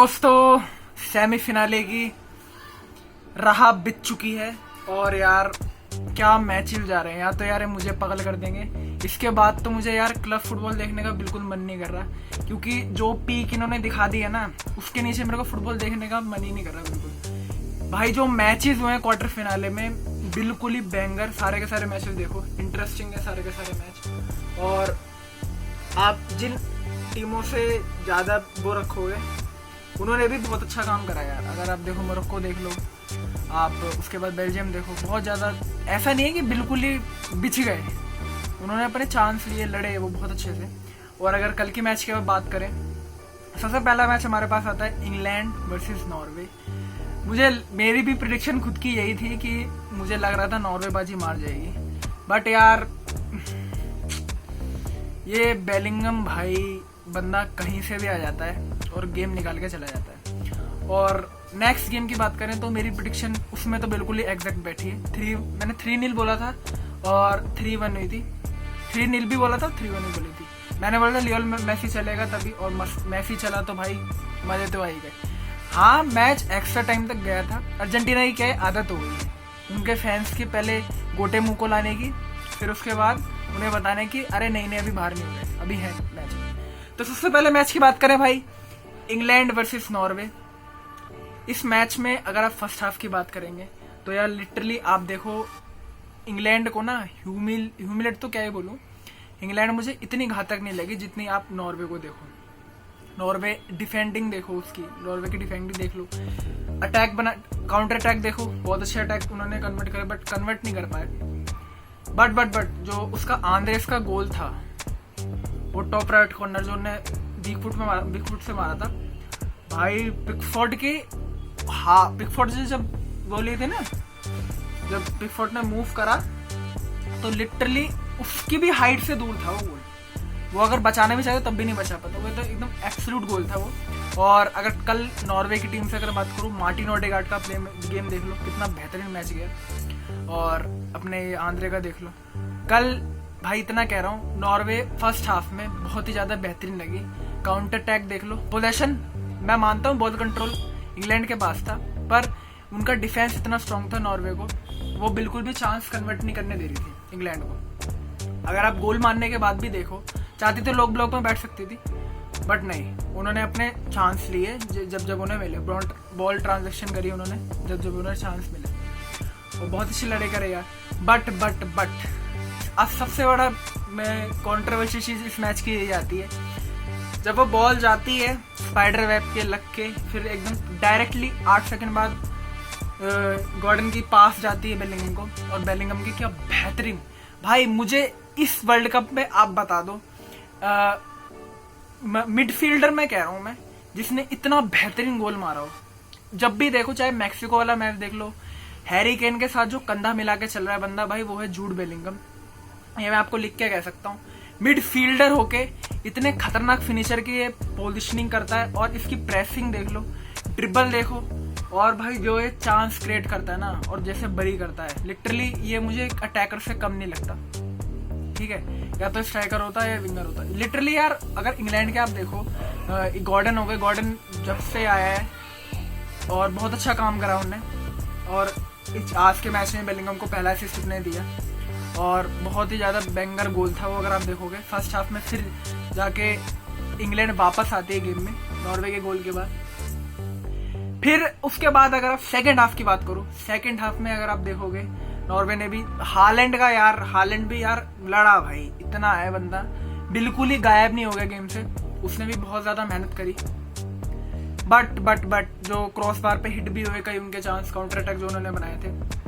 दोस्तों सेमीफिनाले की राह बित चुकी है और यार क्या मैचेस जा रहे हैं। या तो यार मुझे पागल कर देंगे। इसके बाद तो मुझे यार क्लब फुटबॉल देखने का बिल्कुल मन नहीं कर रहा, क्योंकि जो पीक इन्होंने दिखा दी है ना, उसके नीचे मेरे को फुटबॉल देखने का मन ही नहीं कर रहा बिल्कुल। भाई जो मैचेस हुए हैं क्वार्टर फिनाले में, बिल्कुल ही बैंगर। सारे के सारे मैचेस देखो, इंटरेस्टिंग है सारे के सारे मैच। और आप जिन टीमों से ज्यादा वो रखोगे, उन्होंने भी बहुत अच्छा काम करा यार। अगर आप देखो मोरक्को देख लो, आप उसके बाद बेल्जियम देखो, बहुत ज़्यादा ऐसा नहीं है कि बिल्कुल ही बिछ गए। उन्होंने अपने चांस लिए, लड़े वो बहुत अच्छे से। और अगर कल की मैच की बात करें, सबसे पहला मैच हमारे पास आता है इंग्लैंड वर्सेस नॉर्वे। मेरी भी प्रिडिक्शन खुद की यही थी कि मुझे लग रहा था नॉर्वे बाजी मार जाएगी, बट यार ये बेलिंगम भाई बंदा कहीं से भी आ जाता है और गेम निकाल के चला जाता है। और नेक्स्ट गेम की बात करें तो मेरी प्रिडिक्शन उसमें तो बिल्कुल ही एग्जैक्ट बैठी है। मैंने 3-0 बोला था और 3-1 हुई थी। 3-0 भी बोला था, 3-1 भी बोली थी। मैंने बोला था लियोल मेसी चलेगा तभी, और मेसी चला तो भाई मजे तो आ ही गए। हाँ, मैच एक्स्ट्रा टाइम तक गया था। अर्जेंटीना की क्या है, आदत हो गई है उनके फैंस की पहले गोटे मुंह को लाने की, फिर उसके बाद उन्हें बताने की अरे नहीं अभी बाहर नहीं हो गए, अभी है मैच। तो सबसे पहले मैच की बात करें भाई, इंग्लैंड वर्सेस नॉर्वे। इस मैच में अगर आप फर्स्ट हाफ की बात करेंगे तो यार लिटरली आप देखो इंग्लैंड को ना, ह्यूमिलेट तो क्या ही बोलूं, इंग्लैंड मुझे इतनी घातक नहीं लगी जितनी आप नॉर्वे को देखो। नॉर्वे डिफेंडिंग देखो उसकी, नॉर्वे की डिफेंडिंग देख लो, अटैक बना, काउंटर अटैक देखो, बहुत अच्छे अटैक उन्होंने कन्वर्ट करे, बट कन्वर्ट नहीं कर पाए। बट जो उसका आंद्रेस का गोल था, वो टॉप राइट कॉर्नर जो उन्होंने वीक फुट से मारा था भाई, पिकफोर्ड की, हाँ पिकफोर्ड से जब गोल लिए थे ना, जब पिकफोर्ड ने मूव करा तो लिटरली उसकी भी हाइट से दूर था वो गोल। वो अगर बचाने भी चाहते तब भी नहीं बचा पाता, वो तो एकदम एब्सोल्यूट गोल था वो। और अगर कल नॉर्वे की टीम से अगर बात करूँ, मार्टिन ओडेगार्ड का गेम देख लो, कितना बेहतरीन मैच गया। और अपने आंद्रे का देख लो कल भाई, इतना कह रहा हूँ, नॉर्वे फर्स्ट हाफ में बहुत ही ज्यादा बेहतरीन लगी। काउंटर अटैक देख लो, पोजेशन मैं मानता हूँ बॉल कंट्रोल इंग्लैंड के पास था, पर उनका डिफेंस इतना स्ट्रांग था नॉर्वे को, वो बिल्कुल भी चांस कन्वर्ट नहीं करने दे रही थी इंग्लैंड को। अगर आप गोल मारने के बाद भी देखो, चाहती तो लोग ब्लॉक में बैठ सकती थी, बट नहीं, उन्होंने अपने चांस लिए जब उन्हें मिले, बॉल ट्रांजेक्शन करी उन्होंने जब उन्हें चांस मिले। वो बहुत अच्छी लड़ाई करे यार। बट अब सबसे बड़ा कंट्रोवर्शियल चीज इस मैच की यही आती है, जब वो बॉल जाती है स्पाइडर वेब के लग के, फिर एकदम डायरेक्टली 8 सेकंड बाद गॉर्डन की पास जाती है बेलिंगम को, और बेलिंगम की क्या बेहतरीन भाई। मुझे इस वर्ल्ड कप में आप बता दो मिडफील्डर में कह रहा हूं मैं, जिसने इतना बेहतरीन गोल मारा हो। जब भी देखो, चाहे मैक्सिको वाला मैच देख लो, हैरी केन के साथ जो कंधा मिला के चल रहा है बंदा भाई, वो है जूड बेलिंगम। ये मैं आपको लिख के कह सकता हूँ। मिडफील्डर होके इतने खतरनाक फिनिशर की ये पोजिशनिंग करता है, और इसकी प्रेसिंग देख लो, ड्रिबल देखो, और भाई जो ये चांस क्रिएट करता है ना, और जैसे बरी करता है, लिटरली ये मुझे एक अटैकर से कम नहीं लगता। ठीक है, या तो स्ट्राइकर होता है या विंगर होता है लिटरली यार। अगर इंग्लैंड के आप देखो, गॉर्डन हो गए, गॉर्डन जब से आया है और बहुत अच्छा काम करा उन्होंने, और आज के मैच में बेलिंगम को पहला असिस्ट उसने दिया, और बहुत ही ज्यादा बैंगर गोल था वो। अगर आप देखोगे फर्स्ट हाफ में, फिर जाके इंग्लैंड वापस आती है गेम में नॉर्वे के गोल के बाद। फिर उसके बाद अगर आप सेकंड हाफ की बात करो, सेकंड हाफ में अगर आप देखोगे, नॉर्वे ने भी हालैंड भी यार लड़ा भाई, इतना है बंदा, बिल्कुल ही गायब नहीं हो गया गेम से। उसने भी बहुत ज्यादा मेहनत करी, बट जो क्रॉस बार पे हिट भी हुए कई उनके चांस, काउंटर अटैक जो उन्होंने बनाए थे।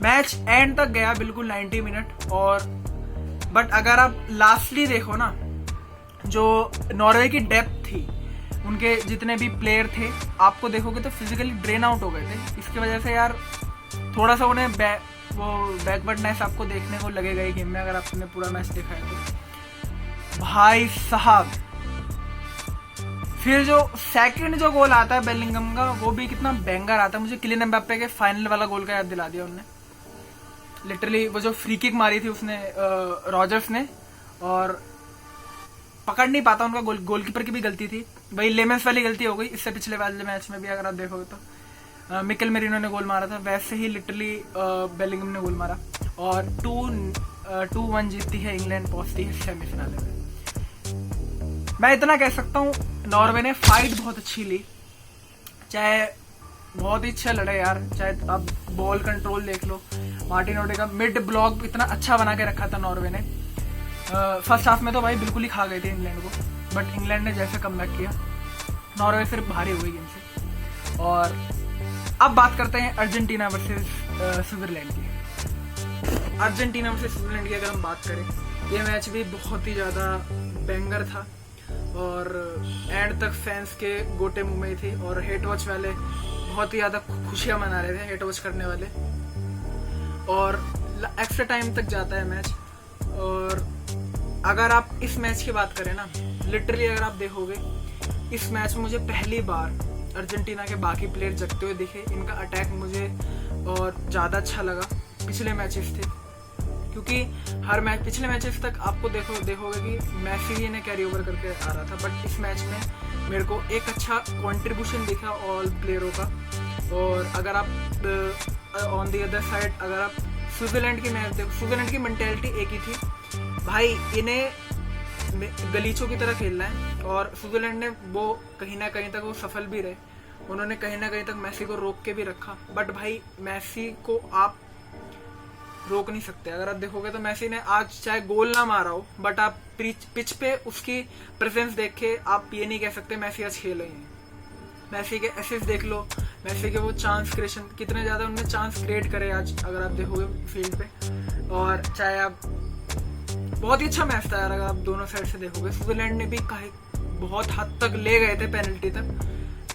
मैच एंड तक गया बिल्कुल 90 मिनट। और बट अगर आप लास्टली देखो ना, जो नॉर्वे की डेप्थ थी, उनके जितने भी प्लेयर थे, आपको देखोगे तो फिजिकली ड्रेन आउट हो गए थे। इसकी वजह से यार थोड़ा सा उन्हें बैकवर्डनेस आपको देखने को लगेगा ही गेम में, अगर आपने पूरा मैच देखा है तो। भाई साहब, फिर जो सेकंड जो गोल आता है बेलिंगम का, वो भी कितना बैंगर आता है। मुझे किलियन एम्बाप्पे के फाइनल वाला गोल का याद दिला दिया उन्होंने। लिटरली वो जो फ्री किक मारी थी उसने, रॉजर्स ने, और पकड़ नहीं पाता, उनका गोलकीपर की भी गलती थी। वही लेमेंस वाली गलती हो गई। इससे पिछले वाले मैच में भी अगर आप देखोगे तो मिकेल मेरिनो ने गोल मारा था, वैसे ही लिटरली बेलिंगम ने गोल मारा और 2-1 जीतती है इंग्लैंड, पहुंचती है सेमीफिनाले में। मैं इतना कह सकता हूँ, नॉर्वे ने फाइट बहुत अच्छी ली, चाहे बहुत ही अच्छा लड़े यार, चाहे आप बॉल कंट्रोल देख लो, मार्टिन ओडेगार्ड मिड ब्लॉक इतना अच्छा बना के रखा था नॉर्वे ने। फर्स्ट हाफ में तो भाई बिल्कुल ही खा गए थे इंग्लैंड को, बट इंग्लैंड ने जैसे कमबैक किया, नॉर्वे फिर भारी हो गई गेम से। और अब बात करते हैं अर्जेंटीना वर्सेस स्विट्जरलैंड की। अर्जेंटीना वर्सेस स्विट्जरलैंड की अगर हम बात करें, ये मैच भी बहुत ही ज़्यादा बैंगर था और एंड तक फैंस के गोटे मुंह में थे और हेट वॉच वाले बहुत ही ज़्यादा खुशियाँ मना रहे थे, हेट वॉच करने वाले। और एक्स्ट्रा टाइम तक जाता है मैच। और अगर आप इस मैच की बात करें ना, लिटरली अगर आप देखोगे इस मैच में मुझे पहली बार अर्जेंटीना के बाकी प्लेयर जगते हुए दिखे। इनका अटैक मुझे और ज़्यादा अच्छा लगा पिछले मैचेस थे, क्योंकि हर मैच पिछले मैचेस तक आपको देखोगे कि मैसी ही ने कैरी ओवर करके आ रहा था, बट इस मैच में मेरे को एक अच्छा कंट्रीब्यूशन दिखा ऑल प्लेयरों का। और अगर आप ऑन दी अदर साइड अगर आप स्विट्जरलैंड की मैच देखो, स्विट्जरलैंड की मेंटेलिटी एक ही थी भाई, इन्हें गलीचों की तरह खेलना है। और स्विट्जरलैंड ने वो कहीं ना कहीं तक वो सफल भी रहे, उन्होंने कहीं ना कहीं तक मैसी को रोक के भी रखा। बट भाई मैसी को आप रोक नहीं सकते। अगर आप देखोगे तो मैसी ने आज चाहे गोल ना मारा हो, बट आप पिच पे उसकी प्रेजेंस देख के आप ये नहीं कह सकते मैसी आज खेल रहे हैं। मैसी के एसिस्ट देख लो, मैसी के वो चांस क्रिएशन, कितने ज़्यादा उन्होंने चांस क्रिएट करे आज अगर आप देखोगे फील्ड पे। और चाहे आप बहुत ही अच्छा मैच था यार, अगर आप दोनों साइड से देखोगे। स्विट्जरलैंड ने भी बहुत हद तक ले गए थे पेनल्टी तक,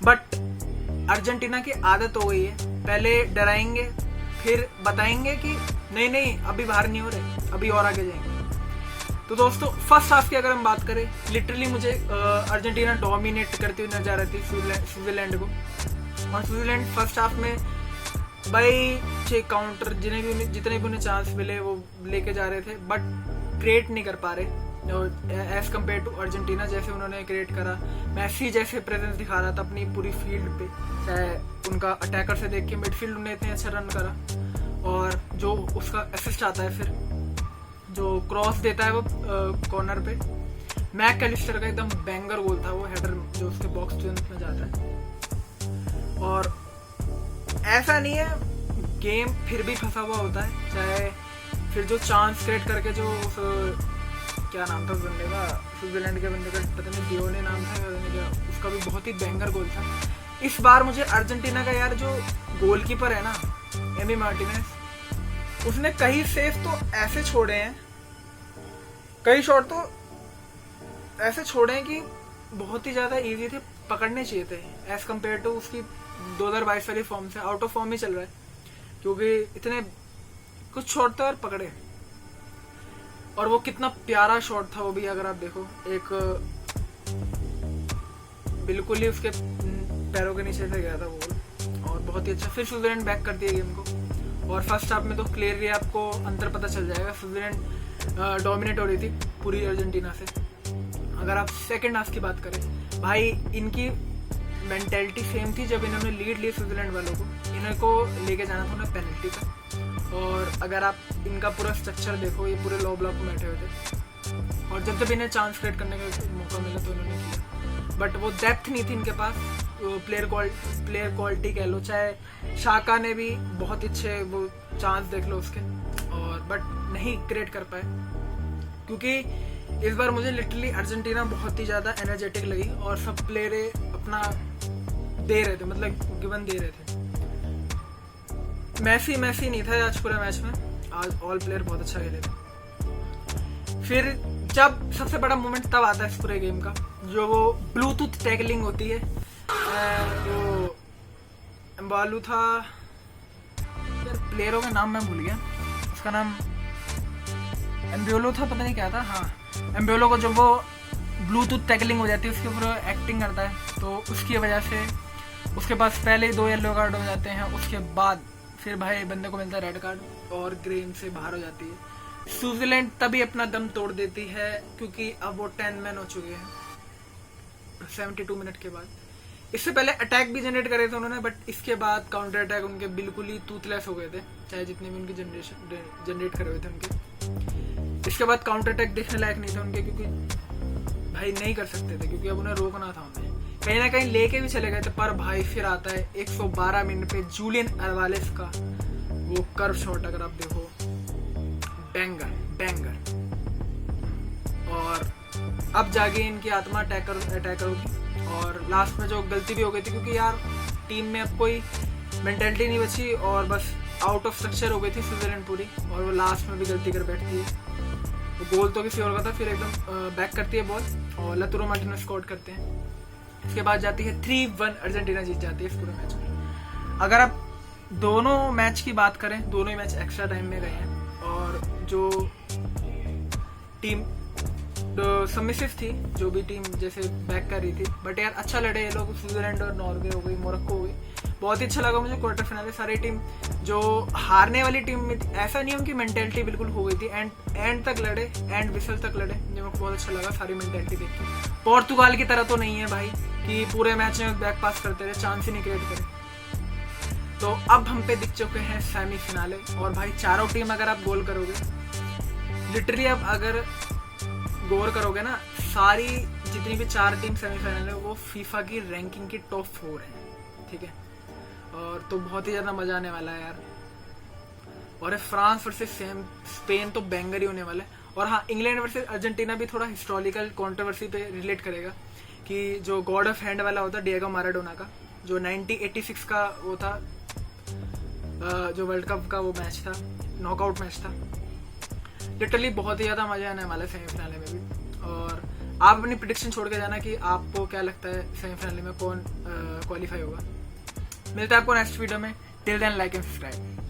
बट अर्जेंटीना की आदत हो गई है, पहले डराएंगे फिर बताएंगे कि नहीं नहीं अभी बाहर नहीं हो रहे, अभी और आगे जाएंगे। तो दोस्तों फर्स्ट हाफ की अगर हम बात करें, लिटरली मुझे अर्जेंटीना डोमिनेट करती हुई नजर आ रही थी स्विट्जरलैंड को। और स्विट्जरलैंड फर्स्ट हाफ में भाई काउंटर जितने भी उन्हें चांस मिले वो लेके जा रहे थे, बट क्रिएट नहीं कर पा रहे एज कम्पेयर टू अर्जेंटीना जैसे उन्होंने क्रिएट करा। मैसी जैसे प्रेजेंस दिखा रहा था अपनी पूरी फील्ड पे, चाहे उनका अटैकर से देख के मिडफील्ड उन्हें इतने अच्छा रन करा। और जो उसका असिस्ट आता है, फिर जो क्रॉस देता है वो कॉर्नर पे, मैक एलिस्टर का एकदम बैंगर गोल था वो, हेडर जो उसके बॉक्स के अंदर में जाता है। और ऐसा नहीं है, गेम फिर भी फंसा हुआ होता है, चाहे फिर जो चांस क्रिएट करके जो क्या नाम था उस बंदे का, स्विट्जरलैंड के बंदे का पता नहीं डियोने नाम था, क्या उसका भी बहुत ही बैंगर गोल था। इस बार मुझे अर्जेंटीना का यार जो गोलकीपर है ना, एमी मार्टिनेज, उसने कई सेव तो ऐसे छोड़े हैं, कई शॉट तो ऐसे छोड़े हैं कि बहुत ही ज्यादा इजी थे, पकड़ने चाहिए थे एज कम्पेयर टू उसकी 2022 वाली फॉर्म से। आउट ऑफ फॉर्म ही चल रहा है, क्योंकि इतने कुछ शॉट तो यार पकड़े। और वो कितना प्यारा शॉट था वो भी, अगर आप देखो, एक बिल्कुल ही उसके पैरों के नीचे से गया था बॉल, और बहुत ही अच्छा। फिर स्विट्जरलैंड बैक करती है गेम को, और फर्स्ट हाफ में तो क्लियरली आपको अंतर पता चल जाएगा, स्विट्जरलैंड डोमिनेट हो रही थी पूरी अर्जेंटीना से। अगर आप सेकेंड हाफ की बात करें, भाई इनकी मेंटेलिटी सेम थी। जब इन्होंने लीड ली स्विट्जरलैंड वालों को, इनको लेके जाना था उन्हें पेनल्टी तक। और अगर आप इनका पूरा स्ट्रक्चर देखो, ये पूरे लो ब्लॉक में बैठे हुए थे, और जब जब इन्हें चांस क्रिएट करने का मौका मिला तो इन्होंने किया, बट वो डेप्थ नहीं थी इनके पास, प्लेयर क्वालिटी कह लो, चाहे शाका ने भी बहुत अच्छे वो चांस देख लो उसके, और बट नहीं क्रिएट कर पाए। क्योंकि इस बार मुझे लिटरली अर्जेंटीना बहुत ही ज़्यादा एनर्जेटिक लगी, और सब प्लेयर अपना दे रहे थे, मतलब गिवन दे रहे थे। मैसी नहीं था आज पूरे मैच में, आज ऑल प्लेयर बहुत अच्छा खेले थे। फिर जब सबसे बड़ा मोमेंट तब आता है इस पूरे गेम का, जो वो ब्लूटूथ टैकलिंग होती है, जो एम्बालू था यार, प्लेयरों का नाम मैं भूल गया, उसका नाम एम्ब्योलो था, पता नहीं क्या था, हाँ एम्ब्योलो को जब वो ब्लूटूथ टैकलिंग हो जाती है उसके ऊपर एक्टिंग करता है, तो उसकी वजह से उसके पास पहले ही 2 येलो कार्ड हो जाते हैं, उसके बाद फिर भाई बंदे को मिलता है रेड कार्ड और गेम से बाहर हो जाती है। स्विट्जरलैंड तभी अपना दम तोड़ देती है, क्योंकि अब वो 10 मैन हो चुके हैं। 72 मिनट के बाद। इससे पहले अटैक भी जनरेट करे थे उन्होंने, बट इसके बाद काउंटर अटैक उनके बिल्कुल ही टूथलेस हो गए थे, चाहे जितने भी उनकी जनरेट करे हुए थे उनके। इसके बाद काउंटर अटैक देखने लायक नहीं था उनके, क्योंकि भाई नहीं कर सकते थे, क्योंकि अब उन्हें रोकना था उन्हें। कहीं ना कहीं लेके भी चले गए थे, पर भाई फिर आता है 112 मिनट पे जूलियन अल्वारेस का वो कर्व शॉट, अगर आप देखो, बैंगर बैंगर। और अब जाके इनकी आत्मा अटैकर होगी। और लास्ट में जो गलती भी हो गई थी, क्योंकि यार टीम में अब कोई मेंटेलिटी नहीं बची और बस आउट ऑफ स्ट्रक्चर हो गई थी स्विट्जरलैंड पूरी, और वो लास्ट में भी गलती कर बैठती है। तो गोल तो किसी और का था, फिर एकदम बैक करती है बॉल और लाउतारो मार्टिनेज स्कोर करते हैं। इसके बाद जाती है 3-1, अर्जेंटीना जीत जाती है इस पूरे मैच में। अगर आप दोनों मैच की बात करें, दोनों ही मैच एक्स्ट्रा टाइम में गए हैं, और जो टीम सबमिसिव थी, जो भी टीम जैसे बैक कर रही थी, बट यार अच्छा लड़े ये लोग। स्विट्जरलैंड और नॉर्वे हो गई, मोरक्को हो गई, बहुत ही अच्छा लगा मुझे क्वार्टर फाइनल। सारी टीम जो हारने वाली टीम में ऐसा नहीं, उनकी मेंटेलिटी बिल्कुल हो गई थी, एंड तक लड़े, एंड विसल तक लड़े, जो मेरे को बहुत अच्छा लगा सारी मेंटेलिटी देख के। पोर्तुगाल की तरह तो नहीं है भाई कि पूरे मैच में बैक पास करते रहे, चांस ही नहीं क्रिएट करे। तो अब हम पे दिख चुके हैं सेमीफिनाले, और भाई चारों टीम अगर आप गोल करोगे, लिटरली अब अगर गौर करोगे ना, सारी जितनी भी 4 टीम सेमीफाइनल है वो फीफा की रैंकिंग की टॉप 4 है, ठीक है। और तो बहुत ही ज्यादा मजा आने वाला है यार। और फ्रांस वर्सेस स्पेन तो बैंगर ही होने वाला है। और हाँ, इंग्लैंड वर्सेस अर्जेंटीना भी थोड़ा हिस्टोरिकल कंट्रोवर्सी पे रिलेट करेगा, कि जो गॉड ऑफ हैंड वाला होता डिएगो माराडोना का, जो 1986 का वो था, जो वर्ल्ड कप का वो मैच था, नॉकआउट मैच था। लिटरली बहुत ही ज्यादा मजा आने वाला है सेमीफाइनल में भी। और आप अपनी प्रेडिक्शन छोड़ के जाना कि आपको क्या लगता है सेमीफाइनल में कौन क्वालिफाई होगा। मिलता है आपको नेक्स्ट वीडियो में। Till then like and subscribe.